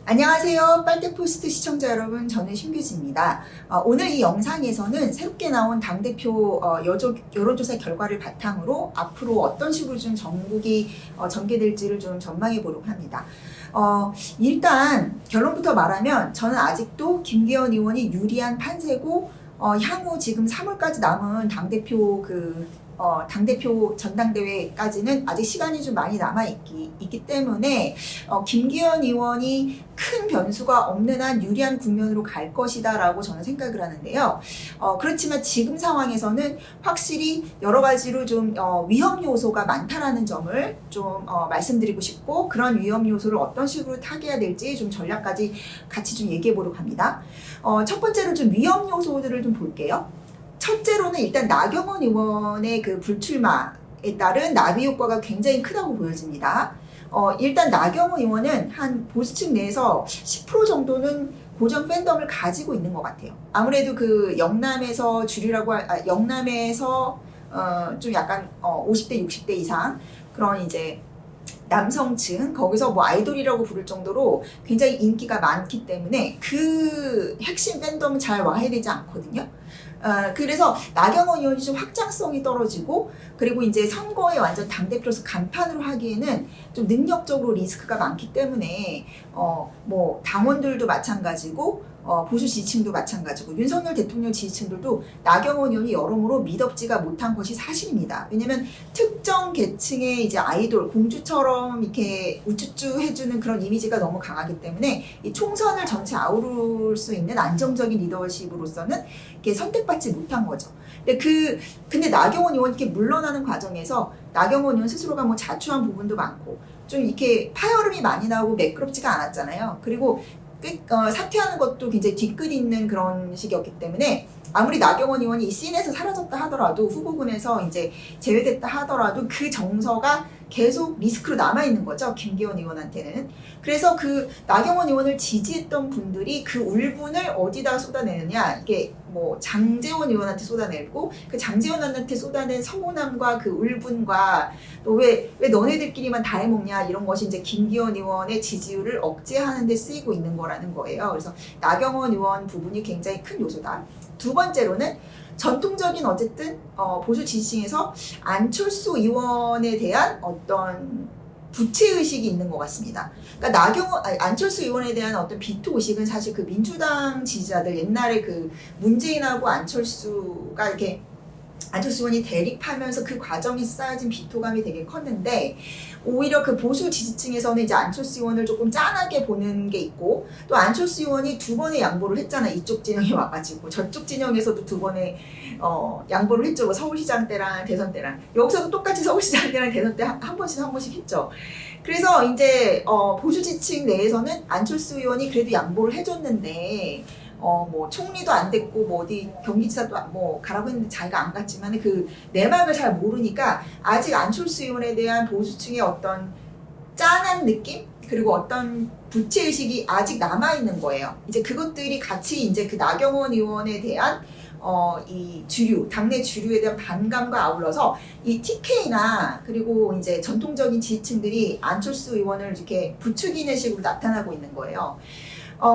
안녕하세요. 빨대포스트 시청자 여러분, 저는 신규지입니다. 오늘 이 영상에서는 새롭게 나온 당대표 여론조사 결과를 바탕으로 앞으로 어떤 식으로 좀 전국이 전개될지를 좀 전망해 보려고 합니다. 일단 결론부터 말하면 저는 아직도 김기현 의원이 유리한 판세고, 향후 지금 3월까지 남은 당대표 전당대회까지는 아직 시간이 좀 많이 남아있기 때문에 김기현 의원이 큰 변수가 없는 한 유리한 국면으로 갈 것이다 라고 저는 생각을 하는데요. 그렇지만 지금 상황에서는 확실히 여러 가지로 좀 위험 요소가 많다라는 점을 좀 말씀드리고 싶고, 그런 위험 요소를 어떤 식으로 타개해야 될지 좀 전략까지 같이 좀 얘기해 보려고 합니다. 첫 번째로 좀 위험 요소들을 좀 볼게요. 첫째로는 일단 나경원 의원의 그 불출마에 따른 나비 효과가 굉장히 크다고 보여집니다. 일단 나경원 의원은 한 보수층 내에서 10% 정도는 고정 팬덤을 가지고 있는 것 같아요. 아무래도 그 영남에서 영남에서 좀 약간 50대 60대 이상 그런 이제 남성층, 거기서 뭐 아이돌이라고 부를 정도로 굉장히 인기가 많기 때문에 그 핵심 팬덤은 잘 와야 되지 않거든요. 그래서 나경원 의원이 좀 확장성이 떨어지고, 그리고 이제 선거에 완전 당대표로서 간판으로 하기에는 좀 능력적으로 리스크가 많기 때문에 뭐 당원들도 마찬가지고 보수 지지층도 마찬가지고 윤석열 대통령 지지층들도 나경원 의원이 여러모로 미덥지가 못한 것이 사실입니다. 왜냐면 특정 계층의 이제 아이돌, 공주처럼 이렇게 우쭈쭈 해주는 그런 이미지가 너무 강하기 때문에 이 총선을 전체 아우를 수 있는 안정적인 리더십으로서는 이렇게 선택받지 못한 거죠. 근데 나경원 의원이 이렇게 물러나는 과정에서 나경원 의원 스스로가 뭐 자초한 부분도 많고 좀 이렇게 파열음이 많이 나오고 매끄럽지가 않았잖아요. 그리고 사퇴하는 것도 굉장히 뒤끝 있는 그런 식이었기 때문에 아무리 나경원 의원이 이 씬에서 사라졌다 하더라도, 후보군에서 이제 제외됐다 하더라도 그 정서가 계속 리스크로 남아있는 거죠, 김기현 의원한테는. 그래서 그 나경원 의원을 지지했던 분들이 그 울분을 어디다 쏟아내느냐, 이게 뭐 장제원 의원한테 쏟아내고, 그 장제원 의원한테 쏟아낸 서운함과 그 울분과 또 왜 너네들끼리만 다 해먹냐, 이런 것이 이제 김기현 의원의 지지율을 억제하는 데 쓰이고 있는 거라는 거예요. 그래서 나경원 의원 부분이 굉장히 큰 요소다. 두 번째로는 전통적인 어쨌든 보수 지지층에서 안철수 의원에 대한 어떤 부채의식이 있는 것 같습니다. 그러니까 안철수 의원에 대한 어떤 비토의식은 사실 그 민주당 지지자들, 옛날에 그 문재인하고 안철수가 이렇게 안철수 의원이 대립하면서 그 과정이 쌓여진 비토감이 되게 컸는데, 오히려 그 보수 지지층에서는 이제 안철수 의원을 조금 짠하게 보는 게 있고, 또 안철수 의원이 두 번의 양보를 했잖아. 이쪽 진영에 와가지고 저쪽 진영에서도 두 번의 양보를 했죠. 뭐 서울시장 때랑 대선 때랑. 여기서도 똑같이 서울시장 때랑 대선 때 한 번씩 했죠. 그래서 이제 보수 지지층 내에서는 안철수 의원이 그래도 양보를 해줬는데, 뭐 총리도 안 됐고 뭐 어디 경기지사도 뭐 가라고 했는데 자기가 안 갔지만 그 내막을 잘 모르니까 아직 안철수 의원에 대한 보수층의 어떤 짠한 느낌, 그리고 어떤 부채의식이 아직 남아있는 거예요. 이제 그것들이 같이 이제 그 나경원 의원에 대한 이 당내 주류에 대한 반감과 아울러서 이 TK나 그리고 이제 전통적인 지지층들이 안철수 의원을 이렇게 부추기는 식으로 나타나고 있는 거예요.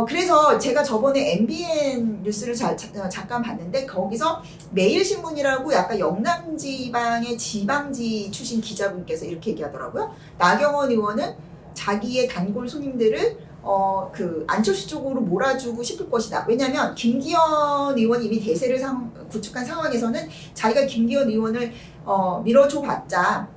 그래서 제가 저번에 MBN 뉴스를 잠깐 봤는데, 거기서 매일신문이라고 약간 영남지방의 지방지 출신 기자분께서 이렇게 얘기하더라고요. 나경원 의원은 자기의 단골 손님들을 그 안철수 쪽으로 몰아주고 싶을 것이다. 왜냐하면 김기현 의원이 이미 대세를 구축한 상황에서는 자기가 김기현 의원을 밀어줘봤자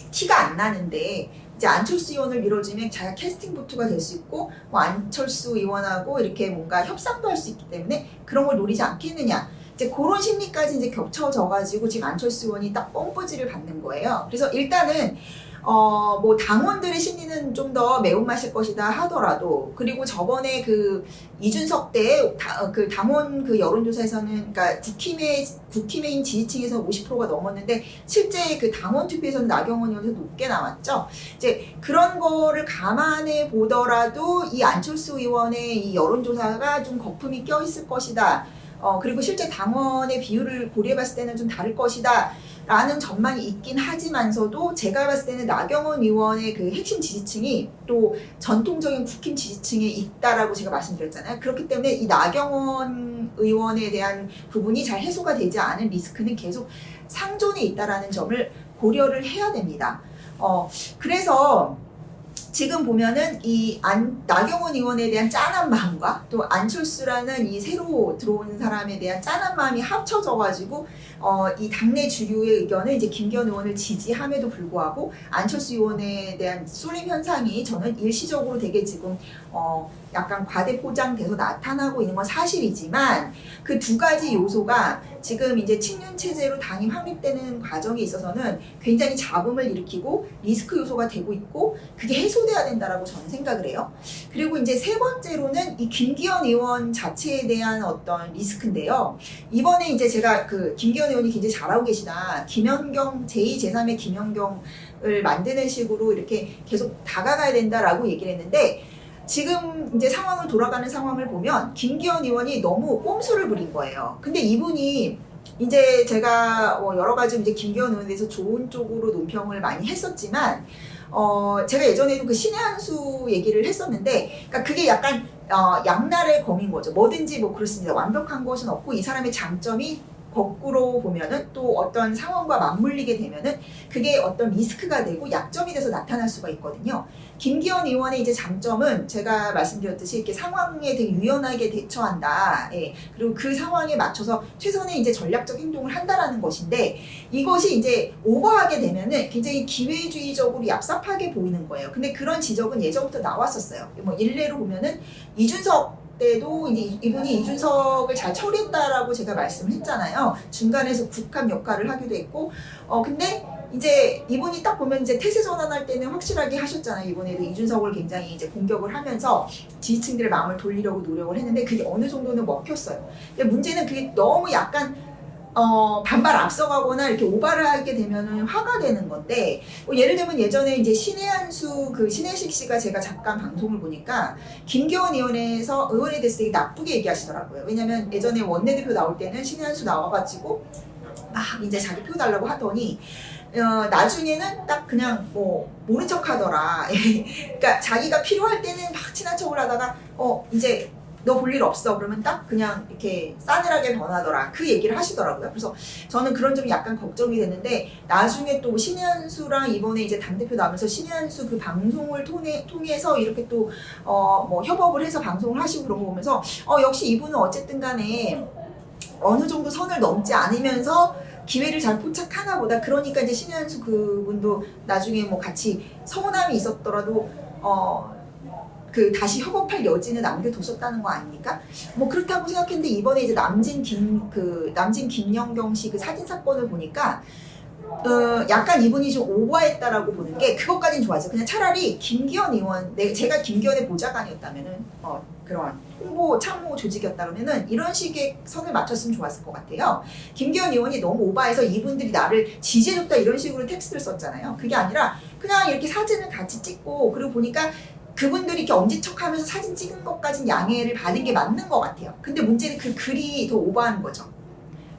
티가 안 나는데, 이제 안철수 의원을 밀어주면 자기가 캐스팅 보트가 될 수 있고, 뭐 안철수 의원하고 이렇게 뭔가 협상도 할 수 있기 때문에 그런 걸 노리지 않겠느냐. 이제 그런 심리까지 이제 겹쳐져가지고 지금 안철수 의원이 딱 뻥뿌지를 받는 거예요. 그래서 일단은 뭐 당원들의 심리는 좀 더 매운맛일 것이다 하더라도, 그리고 저번에 그 이준석 때 그 당원 그 여론조사에서는, 그러니까 국힘의인 지지층에서 50%가 넘었는데 실제 그 당원 투표에서는 나경원 의원이 높게 나왔죠. 이제 그런 거를 감안해 보더라도 이 안철수 의원의 이 여론조사가 좀 거품이 껴있을 것이다. 그리고 실제 당원의 비율을 고려해봤을 때는 좀 다를 것이다 라는 전망이 있긴 하지만서도 제가 봤을 때는 나경원 의원의 그 핵심 지지층이 또 전통적인 국힘 지지층에 있다라고 제가 말씀드렸잖아요. 그렇기 때문에 이 나경원 의원에 대한 부분이 잘 해소가 되지 않은 리스크는 계속 상존해 있다라는 점을 고려를 해야 됩니다. 그래서 지금 보면은 이 나경원 의원에 대한 짠한 마음과 또 안철수라는 이 새로 들어온 사람에 대한 짠한 마음이 합쳐져가지고 이 당내 주류의 의견은 이제 김기현 의원을 지지함에도 불구하고 안철수 의원에 대한 쏠림 현상이 저는 일시적으로 되게 지금 약간 과대 포장돼서 나타나고 있는 건 사실이지만 그 두 가지 요소가 지금 이제 친윤 체제로 당이 확립되는 과정에 있어서는 굉장히 잡음을 일으키고 리스크 요소가 되고 있고 그게 해소돼야 된다라고 저는 생각을 해요. 그리고 이제 세 번째로는 이 김기현 의원 자체에 대한 어떤 리스크인데요. 이번에 이제 제가 그 김기현 의원이 굉장히 잘하고 계시다. 김연경 제2, 제3의 김연경을 만드는 식으로 이렇게 계속 다가가야 된다라고 얘기를 했는데 지금 이제 상황을 돌아가는 상황을 보면 김기현 의원이 너무 꼼수를 부린 거예요. 근데 이분이 이제 제가 여러 가지 이제 김기현 의원에 대해서 좋은 쪽으로 논평을 많이 했었지만 제가 예전에도 그 신의 한 수 얘기를 했었는데 그러니까 그게 약간 양날의 검인 거죠. 뭐든지 뭐 그렇습니다. 완벽한 것은 없고 이 사람의 장점이 거꾸로 보면은 또 어떤 상황과 맞물리게 되면은 그게 어떤 리스크가 되고 약점이 돼서 나타날 수가 있거든요. 김기현 의원의 이제 장점은 제가 말씀드렸듯이 이렇게 상황에 되게 유연하게 대처한다. 예. 그리고 그 상황에 맞춰서 최선의 이제 전략적 행동을 한다라는 것인데 이것이 이제 오버하게 되면은 굉장히 기회주의적으로 얍삽하게 보이는 거예요. 근데 그런 지적은 예전부터 나왔었어요. 뭐 일례로 보면은 이준석 때도 이제 이분이 이준석을 잘 처리했다라고 제가 말씀을 했잖아요. 중간에서 국함 역할을 하기도 했고, 근데 이제 이분이 딱 보면 이제 태세 전환할 때는 확실하게 하셨잖아요. 이번에도 이준석을 굉장히 이제 공격을 하면서 지지층들의 마음을 돌리려고 노력을 했는데 그게 어느 정도는 먹혔어요. 근데 문제는 그게 너무 약간 반발 앞서가거나 이렇게 오바를 하게 되면은 화가 되는 건데, 예를 들면 예전에 이제 신의 한수 그 신혜식 씨가 제가 잠깐 방송을 보니까 김기현 의원에 대해서 되게 나쁘게 얘기하시더라고요. 왜냐면 예전에 원내대표 나올 때는 신의 한수 나와가지고 막 이제 자기 표 달라고 하더니 나중에는 딱 그냥 뭐 모른 척 하더라. 그러니까 자기가 필요할 때는 막 친한 척을 하다가 이제 너 볼 일 없어 그러면 딱 그냥 이렇게 싸늘하게 변하더라 그 얘기를 하시더라고요. 그래서 저는 그런 점이 약간 걱정이 됐는데 나중에 또 신의 한수랑 이번에 이제 당대표 나오면서 신의 한수 그 방송을 통해서 이렇게 또 뭐 협업을 해서 방송을 하시고 그런 거 보면서 역시 이분은 어쨌든 간에 어느 정도 선을 넘지 않으면서 기회를 잘 포착하나 보다. 그러니까 이제 신의 한수 그분도 나중에 뭐 같이 서운함이 있었더라도 그 다시 협업할 여지는 남겨뒀었다는 거 아닙니까? 뭐 그렇다고 생각했는데 이번에 이제 남진 김연경 씨 그 사진 사건을 보니까 약간 이분이 좀 오버했다라고 보는 게 그것까지는 좋아요. 그냥 차라리 김기현 의원, 제가 김기현의 보좌관이었다면은 그런 홍보 참모 조직이었다 그러면은 이런 식의 선을 맞췄으면 좋았을 것 같아요. 김기현 의원이 너무 오버해서 이분들이 나를 지지해줬다 이런 식으로 텍스트를 썼잖아요. 그게 아니라 그냥 이렇게 사진을 같이 찍고 그리고 보니까 그분들이 이렇게 엄지척하면서 사진 찍은 것까진 양해를 받은 게 맞는 것 같아요. 근데 문제는 그 글이 더 오버하는 거죠.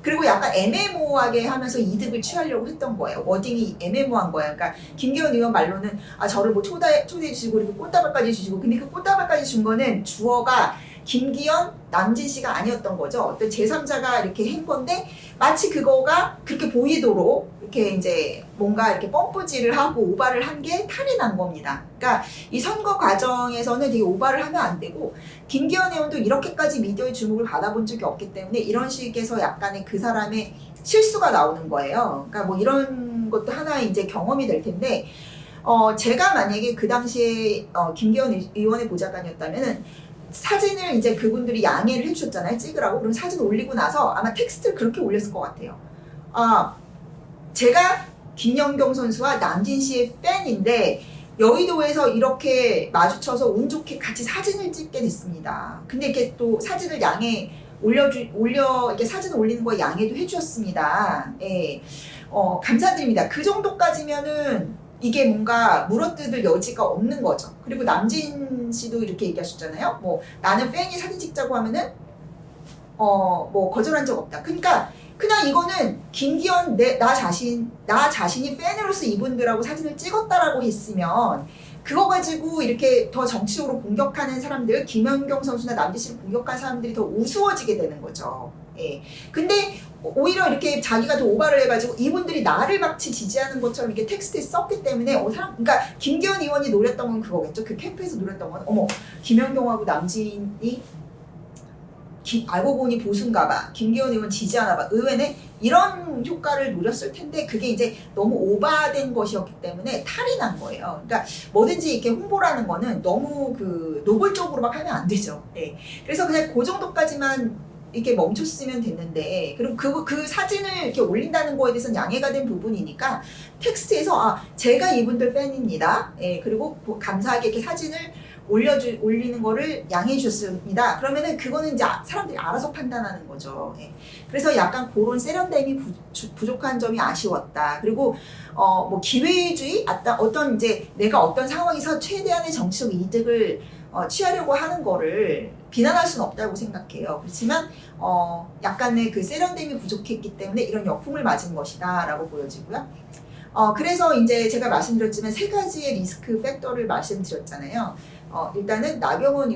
그리고 약간 애매모호하게 하면서 이득을 취하려고 했던 거예요. 워딩이 애매모호한 거예요. 그러니까 김기현 의원 말로는 저를 뭐 초대해 주시고 이렇게 꽃다발까지 주시고 근데 그 꽃다발까지 준 거는 주어가 김기현, 남진 씨가 아니었던 거죠. 어떤 제3자가 이렇게 한 건데 마치 그거가 그렇게 보이도록 이렇게 이제 뭔가 이렇게 펌프질을 하고 오바를 한 게 탈이 난 겁니다. 그러니까 이 선거 과정에서는 되게 오바를 하면 안 되고 김기현 의원도 이렇게까지 미디어의 주목을 받아본 적이 없기 때문에 이런 식에서 약간의 그 사람의 실수가 나오는 거예요. 그러니까 뭐 이런 것도 하나의 이제 경험이 될 텐데 제가 만약에 그 당시에 김기현 의원의 보좌관이었다면은 사진을 이제 그분들이 양해를 해주셨잖아요. 찍으라고. 그럼 사진 올리고 나서 아마 텍스트를 그렇게 올렸을 것 같아요. 제가 김연경 선수와 남진 씨의 팬인데 여의도에서 이렇게 마주쳐서 운 좋게 같이 사진을 찍게 됐습니다. 근데 이렇게 또 사진을 이렇게 사진 올리는 거에 양해도 해주셨습니다. 예. 감사드립니다. 그 정도까지면은 이게 뭔가 물어뜯을 여지가 없는 거죠. 그리고 남진 씨도 이렇게 얘기하셨잖아요. 뭐 나는 팬이 사진 찍자고 하면은 뭐 거절한 적 없다. 그러니까 그냥 이거는 김기현 나 자신이 팬으로서 이분들하고 사진을 찍었다라고 했으면 그거 가지고 이렇게 더 정치적으로 공격하는 사람들, 김연경 선수나 남지씨를 공격한 사람들이 더 우스워지게 되는 거죠. 예. 근데 오히려 이렇게 자기가 더 오바를 해가지고 이분들이 나를 마치 지지하는 것처럼 이렇게 텍스트에 썼기 때문에 그러니까 김기현 의원이 노렸던 건 그거겠죠. 그 캠프에서 노렸던 건 어머 김연경하고 남진이 알고 보니 보수인가봐. 김기현 의원 지지하나봐. 의외네. 이런 효과를 노렸을 텐데 그게 이제 너무 오바된 것이었기 때문에 탈이 난 거예요. 그러니까 뭐든지 이렇게 홍보라는 거는 너무 그 노골적으로 막 하면 안 되죠. 네. 그래서 그냥 그 정도까지만 이렇게 멈췄으면 됐는데 그리고 그 사진을 이렇게 올린다는 거에 대해서는 양해가 된 부분이니까 텍스트에서 제가 이분들 팬입니다. 예, 그리고 감사하게 이렇게 사진을 올리는 거를 양해해 주셨습니다. 그러면은 그거는 이제 사람들이 알아서 판단하는 거죠. 예. 그래서 약간 그런 세련됨이 부족한 점이 아쉬웠다. 그리고 뭐 기회주의, 어떤 이제 내가 어떤 상황에서 최대한의 정치적 이득을 취하려고 하는 거를 비난할 수는 없다고 생각해요. 그렇지만 약간의 그 세련됨이 부족했기 때문에 이런 역풍을 맞은 것이다 라고 보여지고요. 그래서 이제 제가 말씀드렸지만 세 가지의 리스크 팩터를 말씀드렸잖아요. 일단은 나경원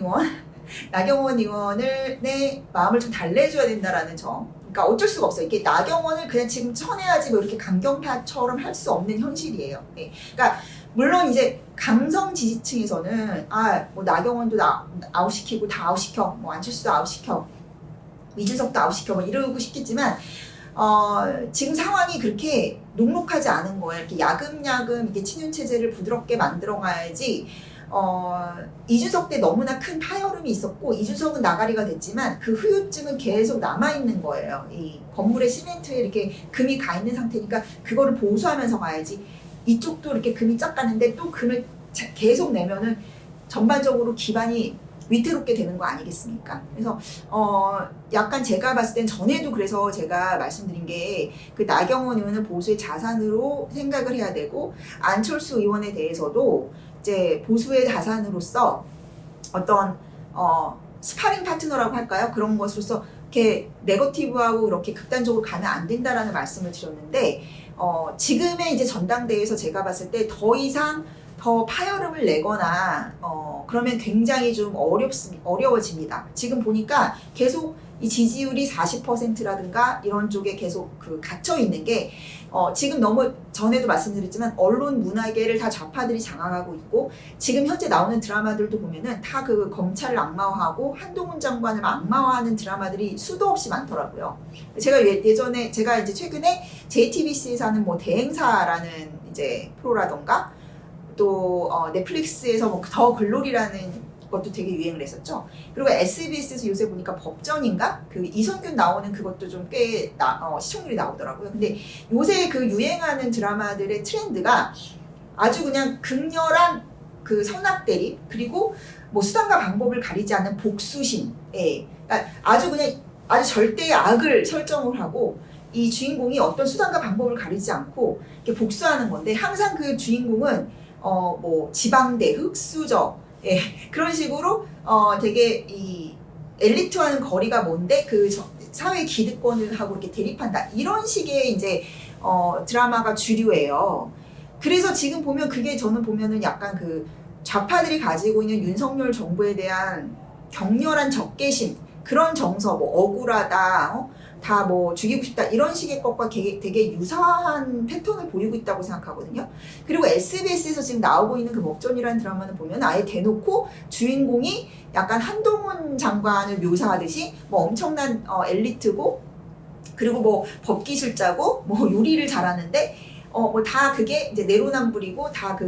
의원을 내 마음을 좀 달래줘야 된다라는 점. 그러니까 어쩔 수가 없어요. 이게 나경원을 그냥 지금 쳐내야지 뭐 이렇게 강경파처럼 할 수 없는 현실이에요. 네. 그러니까 물론 이제 강성 지지층에서는 뭐 나경원도 아웃시키고 다 아웃시켜, 뭐 안철수도 아웃시켜, 이준석도 아웃시켜, 뭐 이러고 싶겠지만 지금 상황이 그렇게 녹록하지 않은 거예요. 이렇게 야금야금 이게 친윤 체제를 부드럽게 만들어 가야지. 이준석 때 너무나 큰 파열음이 있었고 이준석은 나가리가 됐지만 그 후유증은 계속 남아있는 거예요. 이 건물의 시멘트에 이렇게 금이 가 있는 상태니까 그거를 보수하면서 가야지. 이쪽도 이렇게 금이 쫙 가는데 또 금을 계속 내면은 전반적으로 기반이 위태롭게 되는 거 아니겠습니까? 그래서 약간 제가 봤을 땐 전에도 그래서 제가 말씀드린 게 그 나경원 의원은 보수의 자산으로 생각을 해야 되고 안철수 의원에 대해서도 이제 보수의 자산으로서 어떤 스파링 파트너라고 할까요? 그런 것으로서 이렇게 네거티브하고 그렇게 극단적으로 가면 안 된다라는 말씀을 드렸는데 지금의 이제 전당대회에서 제가 봤을 때 더 이상 더 파열음을 내거나 그러면 굉장히 좀 어려워집니다. 지금 보니까 계속 이 지지율이 40%라든가 이런 쪽에 계속 그 갇혀 있는 게 지금 너무 전에도 말씀드렸지만 언론 문화계를 다 좌파들이 장악하고 있고 지금 현재 나오는 드라마들도 보면은 다 그 검찰을 악마화하고 한동훈 장관을 악마화하는 드라마들이 수도 없이 많더라고요. 제가 예전에 제가 이제 최근에 JTBC에서 하는 뭐 대행사라는 이제 프로라던가 또 넷플릭스에서 뭐 더 글로리라는 것도 되게 유행을 했었죠. 그리고 SBS에서 요새 보니까 법전인가? 그 이선균 나오는 그것도 좀 꽤 시청률이 나오더라고요. 근데 요새 그 유행하는 드라마들의 트렌드가 아주 그냥 극렬한 그 선악 대립 그리고 뭐 수단과 방법을 가리지 않는 복수심. 예. 그러니까 아주 그냥 아주 절대의 악을 설정을 하고 이 주인공이 어떤 수단과 방법을 가리지 않고 이렇게 복수하는 건데 항상 그 주인공은 뭐 지방대, 흑수저 예, 그런 식으로 되게 이 엘리트와는 거리가 먼데 그 사회 기득권을 하고 이렇게 대립한다 이런 식의 이제 드라마가 주류예요. 그래서 지금 보면 그게 저는 보면은 약간 그 좌파들이 가지고 있는 윤석열 정부에 대한 격렬한 적개심 그런 정서 뭐 억울하다 다 뭐 죽이고 싶다 이런 식의 것과 되게 유사한 패턴을 보이고 있다고 생각하거든요. 그리고 SBS에서 지금 나오고 있는 그 먹전이라는 드라마는 보면 아예 대놓고 주인공이 약간 한동훈 장관을 묘사하듯이 뭐 엄청난 엘리트고 그리고 뭐 법기술자고 뭐 요리를 잘하는데 뭐 다 그게 이제 내로남불이고 다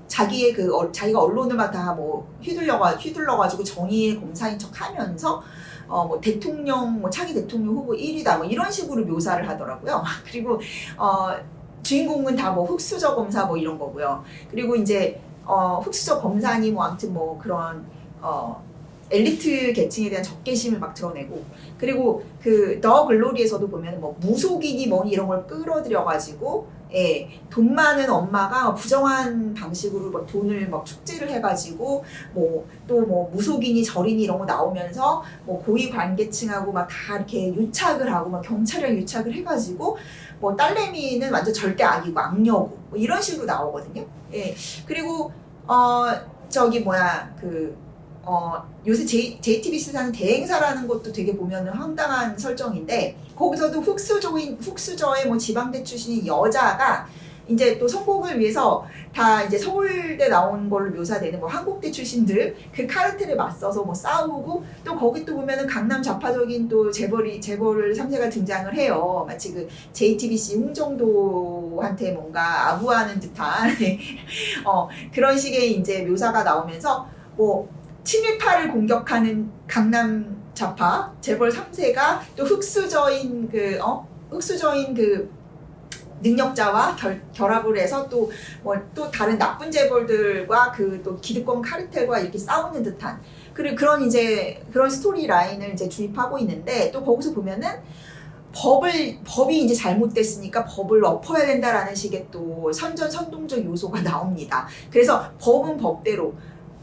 자기의 자기가 언론을 막 다 뭐 휘둘러가지고 정의의 검사인 척 하면서 뭐 대통령, 뭐 차기 대통령 후보 1위다, 뭐 이런 식으로 묘사를 하더라고요. 그리고, 주인공은 다 뭐 흑수저 검사 뭐 이런 거고요. 그리고 이제, 흑수저 검사니 뭐 아무튼 뭐 그런, 엘리트 계층에 대한 적개심을 막 드러내고, 그리고 그 더 글로리에서도 보면 뭐 무속인이 뭐니 이런 걸 끌어들여가지고, 예, 돈 많은 엄마가 부정한 방식으로 막 돈을 막 축제를 해가지고 뭐 또 뭐 무속인이 절인이 이런 거 나오면서 뭐 고위 관계층하고 막 다 이렇게 유착을 하고 막 경찰이랑 유착을 해가지고 뭐 딸내미는 완전 절대 악이고 악녀고 뭐 이런 식으로 나오거든요. 예, 그리고 저기 뭐야 요새 JTBC에서 하는 대행사라는 것도 되게 보면은 황당한 설정인데, 거기서도 흑수저의 뭐 지방대 출신인 여자가 이제 또 성공을 위해서 다 이제 서울대 나온 걸로 묘사되는 뭐 한국대 출신들 그 카르텔에 맞서서 뭐 싸우고, 또 거기 또 보면은 강남 좌파적인 또 재벌 3세가 등장을 해요. 마치 그 JTBC 홍정도한테 뭔가 아부하는 듯한 그런 식의 이제 묘사가 나오면서 뭐 친일파를 공격하는 강남 좌파 재벌 3세가 또 흑수저인 그 능력자와 결합을 해서 또 또 다른 나쁜 재벌들과 그 또 기득권 카르텔과 이렇게 싸우는 듯한 그런 스토리 라인을 이제 주입하고 있는데, 또 거기서 보면은 법이 이제 잘못됐으니까 법을 엎어야 된다라는 식의 또 선동적 요소가 나옵니다. 그래서 법은 법대로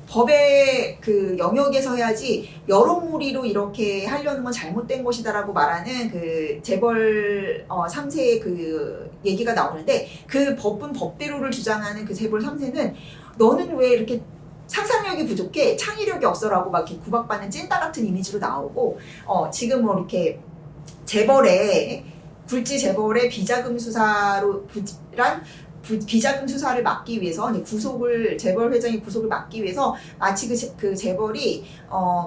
법의 그 영역에서 해야지 여론몰이로 이렇게 하려는 건 잘못된 것이다라고 말하는 그 재벌 3세의 그 얘기가 나오는데, 그 법은 법대로를 주장하는 그 재벌 3세는 너는 왜 이렇게 상상력이 부족해, 창의력이 없어라고 막 이렇게 구박받는 찐따 같은 이미지로 나오고, 지금 뭐 이렇게 굴지 재벌의 비자금 수사를 막기 위해서 재벌 회장의 구속을 막기 위해서 마치 그 재벌이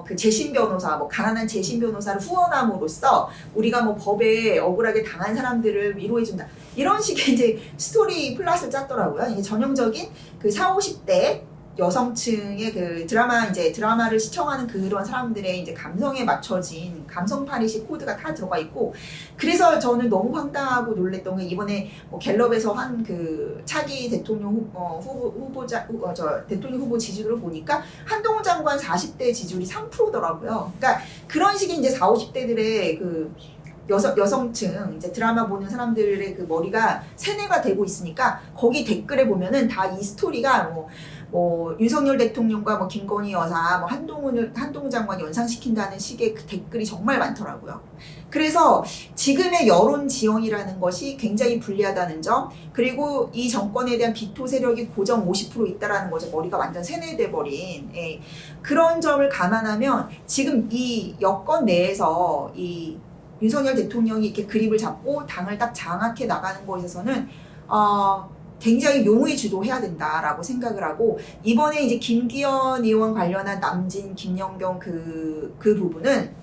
그 재심 변호사, 뭐 가난한 재심 변호사를 후원함으로써 우리가 뭐 법에 억울하게 당한 사람들을 위로해준다, 이런 식의 이제 스토리 플롯을 짰더라고요. 이게 전형적인 그 40, 50대 여성층의 그 드라마를 시청하는 그런 사람들의 이제 감성에 맞춰진 감성 파리식 코드가 다 들어가 있고, 그래서 저는 너무 황당하고 놀랬던 게 이번에 뭐 갤럽에서 한 그 차기 대통령 대통령 후보 지지율을 보니까 한동훈 장관 40대 지지율이 3%더라고요. 그러니까 그런 식의 이제 40, 50대들의 그 여성층 이제 드라마 보는 사람들의 그 머리가 세뇌가 되고 있으니까, 거기 댓글에 보면은 다 이 스토리가 뭐 윤석열 대통령과 뭐 김건희 여사, 뭐 한동훈 장관 연상시킨다는 식의 그 댓글이 정말 많더라고요. 그래서 지금의 여론 지형이라는 것이 굉장히 불리하다는 점, 그리고 이 정권에 대한 비토 세력이 고정 50% 있다라는 거죠. 머리가 완전 세뇌돼 버린 그런 점을 감안하면 지금 이 여권 내에서 이 윤석열 대통령이 이렇게 그립을 잡고 당을 딱 장악해 나가는 것에서는 굉장히 용의 주도해야 된다라고 생각을 하고, 이번에 이제 김기현 의원 관련한 남진, 김연경 그 부분은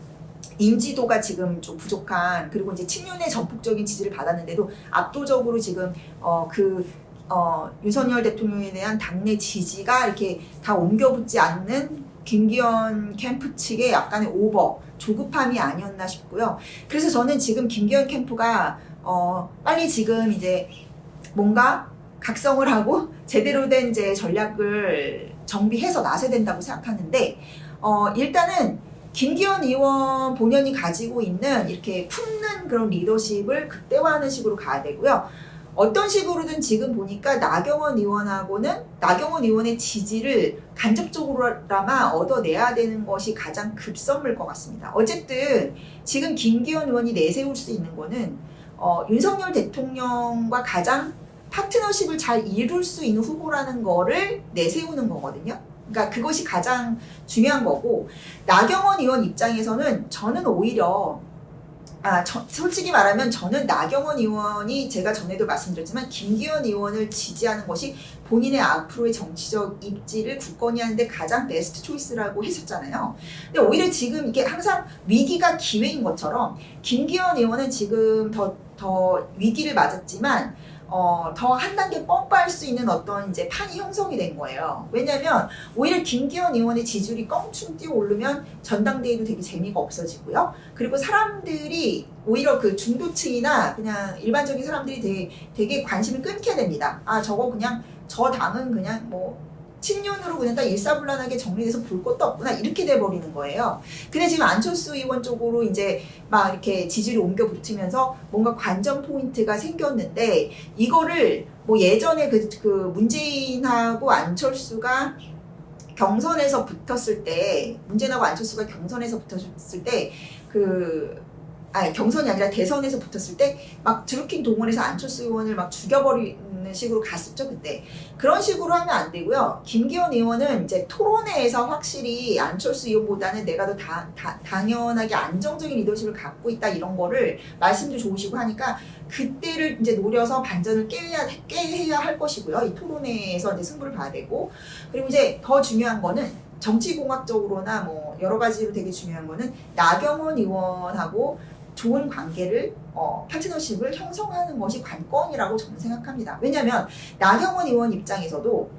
인지도가 지금 좀 부족한, 그리고 이제 친윤의 전폭적인 지지를 받았는데도 압도적으로 지금 윤석열 대통령에 대한 당내 지지가 이렇게 다 옮겨붙지 않는 김기현 캠프 측의 약간의 조급함이 아니었나 싶고요. 그래서 저는 지금 김기현 캠프가 빨리 지금 이제 뭔가 각성을 하고 제대로 된 이제 전략을 정비해서 나서야 된다고 생각하는데, 일단은 김기현 의원 본연이 가지고 있는 이렇게 품는 그런 리더십을 극대화하는 식으로 가야 되고요. 어떤 식으로든 지금 보니까 나경원 의원의 지지를 간접적으로나마 얻어내야 되는 것이 가장 급선무일 것 같습니다. 어쨌든 지금 김기현 의원이 내세울 수 있는 거는 윤석열 대통령과 가장 파트너십을 잘 이룰 수 있는 후보라는 거를 내세우는 거거든요. 그러니까 그것이 가장 중요한 거고, 나경원 의원 입장에서는 저는 오히려 솔직히 말하면 저는 나경원 의원이, 제가 전에도 말씀드렸지만 김기현 의원을 지지하는 것이 본인의 앞으로의 정치적 입지를 굳건히 하는데 가장 베스트 초이스라고 했었잖아요. 근데 오히려 지금 이게 항상 위기가 기회인 것처럼 김기현 의원은 지금 더 위기를 맞았지만 더 한 단계 뻔빠할 수 있는 어떤 이제 판이 형성이 된 거예요. 왜냐면 오히려 김기현 의원의 지지율이 껑충 뛰어 오르면 전당대회도 되게 재미가 없어지고요. 그리고 사람들이 오히려 그 중도층이나 그냥 일반적인 사람들이 되게 관심을 끊게 됩니다. 저거 그냥 저 당은 그냥 뭐 친윤으로 그냥 딱 일사불란하게 정리돼서 볼 것도 없구나 이렇게 돼버리는 거예요. 근데 지금 안철수 의원 쪽으로 이제 막 이렇게 지지를 옮겨 붙으면서 뭔가 관전 포인트가 생겼는데 이거를 뭐 예전에 그 문재인하고 안철수가 경선에서 붙었을 때 문재인하고 안철수가 경선에서 붙었을 때 경선이 아니라 대선에서 붙었을 때 막 드루킹 동원해서 안철수 의원을 막 죽여버리는 식으로 갔었죠 그때. 그런 식으로 하면 안 되고요. 김기현 의원은 이제 토론회에서 확실히 안철수 의원보다는 내가 더 당연하게 안정적인 리더십을 갖고 있다 이런 거를 말씀도 좋으시고 하니까 그때를 이제 노려서 반전을 깨야 할 것이고요. 이 토론회에서 이제 승부를 봐야 되고 그리고 이제 더 중요한 거는 정치공학적으로나 뭐 여러 가지로 되게 중요한 거는 나경원 의원하고 좋은 관계를 파트너십을 형성하는 것이 관건이라고 저는 생각합니다. 왜냐하면 나경원 의원 입장에서도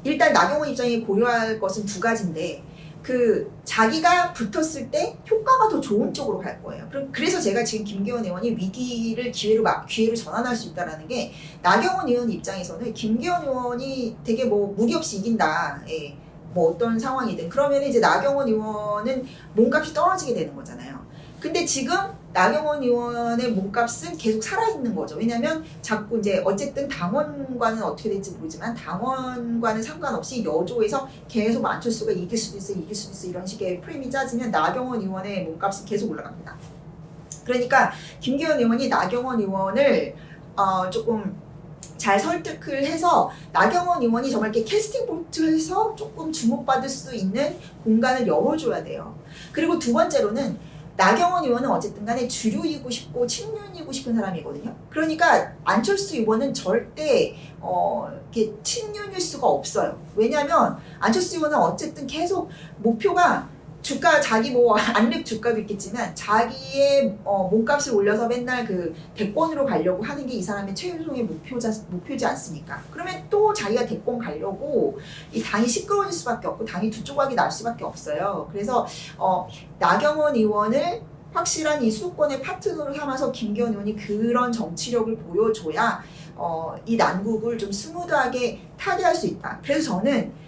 일단 나경원 입장이 고려할 것은 두 가지인데 자기가 붙었을 때 효과가 더 좋은 쪽으로 갈 거예요. 그래서 제가 지금 김기현 의원이 위기를 기회로 전환할 수 있다라는 게 나경원 의원 입장에서는 김기현 의원이 되게 뭐 무리 없이 이긴다. 예. 뭐 어떤 상황이든 그러면 이제 나경원 의원은 몸값이 떨어지게 되는 거잖아요. 근데 지금 나경원 의원의 몸값은 계속 살아있는 거죠. 왜냐하면 자꾸 이제 어쨌든 당원과는 어떻게 될지 모르지만 당원과는 상관없이 여조에서 계속 안철수가 이길 수도 있어 이런 식의 프레임이 짜지면 나경원 의원의 몸값이 계속 올라갑니다. 그러니까 김기현 의원이 나경원 의원을 조금 잘 설득을 해서 나경원 의원이 정말 이렇게 캐스팅 보트에서 조금 주목받을 수 있는 공간을 열어줘야 돼요. 그리고 두 번째로는 나경원 의원은 어쨌든 간에 주류이고 싶고 친윤이고 싶은 사람이거든요. 그러니까 안철수 의원은 절대 이렇게 친윤일 수가 없어요. 왜냐하면 안철수 의원은 어쨌든 계속 목표가 주가 자기 뭐 안랩 주가도 있겠지만 자기의 몸값을 올려서 맨날 그 대권으로 가려고 하는 게 이 사람의 최종의 목표지 않습니까? 그러면 또 자기가 대권 가려고 이 당이 시끄러워질 수밖에 없고 당이 두 조각이 날 수밖에 없어요. 그래서 나경원 의원을 확실한 이 수도권의 파트너로 삼아서 김기현 의원이 그런 정치력을 보여줘야 이 난국을 좀 스무드하게 타개할 수 있다. 그래서 저는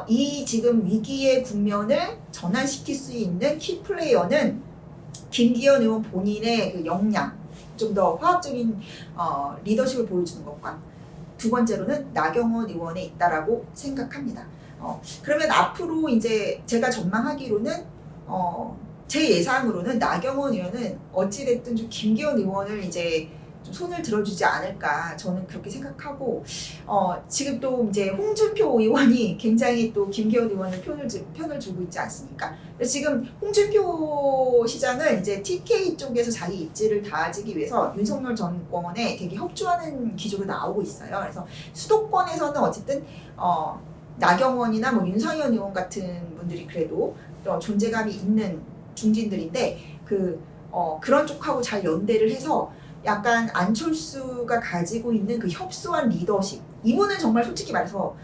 이 지금 위기의 국면을 전환시킬 수 있는 키플레이어는 김기현 의원 본인의 그 역량, 좀 더 화학적인 리더십을 보여주는 것과 두 번째로는 나경원 의원에 있다라고 생각합니다. 그러면 앞으로 이제 제가 전망하기로는 제 예상으로는 나경원 의원은 어찌됐든 좀 김기현 의원을 이제 좀 손을 들어주지 않을까 저는 그렇게 생각하고 지금 또 이제 홍준표 의원이 굉장히 또 김기현 의원을 편을 주고 있지 않습니까? 지금 홍준표 시장은 이제 TK 쪽에서 자기 입지를 다지기 위해서 윤석열 정권에 되게 협조하는 기조로 나오고 있어요. 그래서 수도권에서는 어쨌든 나경원이나 뭐 윤상현 의원 같은 분들이 그래도 존재감이 있는 중진들인데 그런 쪽하고 잘 연대를 해서 약간 안철수가 가지고 있는 그 협소한 리더십 이분은 정말 솔직히 말해서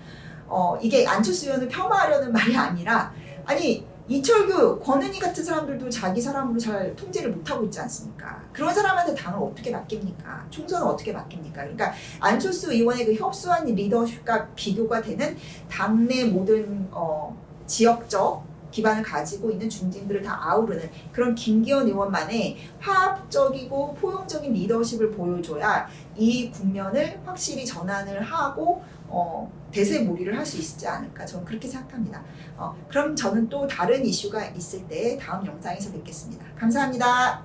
이게 안철수 의원을 폄하하려는 말이 아니라 아니 이철규, 권은희 같은 사람들도 자기 사람으로 잘 통제를 못하고 있지 않습니까? 그런 사람한테 당을 어떻게 맡깁니까? 총선을 어떻게 맡깁니까? 그러니까 안철수 의원의 그 협소한 리더십과 비교가 되는 당내 모든 지역적 기반을 가지고 있는 중진들을 다 아우르는 그런 김기현 의원만의 화합적이고 포용적인 리더십을 보여줘야 이 국면을 확실히 전환을 하고 대세몰이를 할 수 있지 않을까 저는 그렇게 생각합니다. 그럼 저는 또 다른 이슈가 있을 때 다음 영상에서 뵙겠습니다. 감사합니다.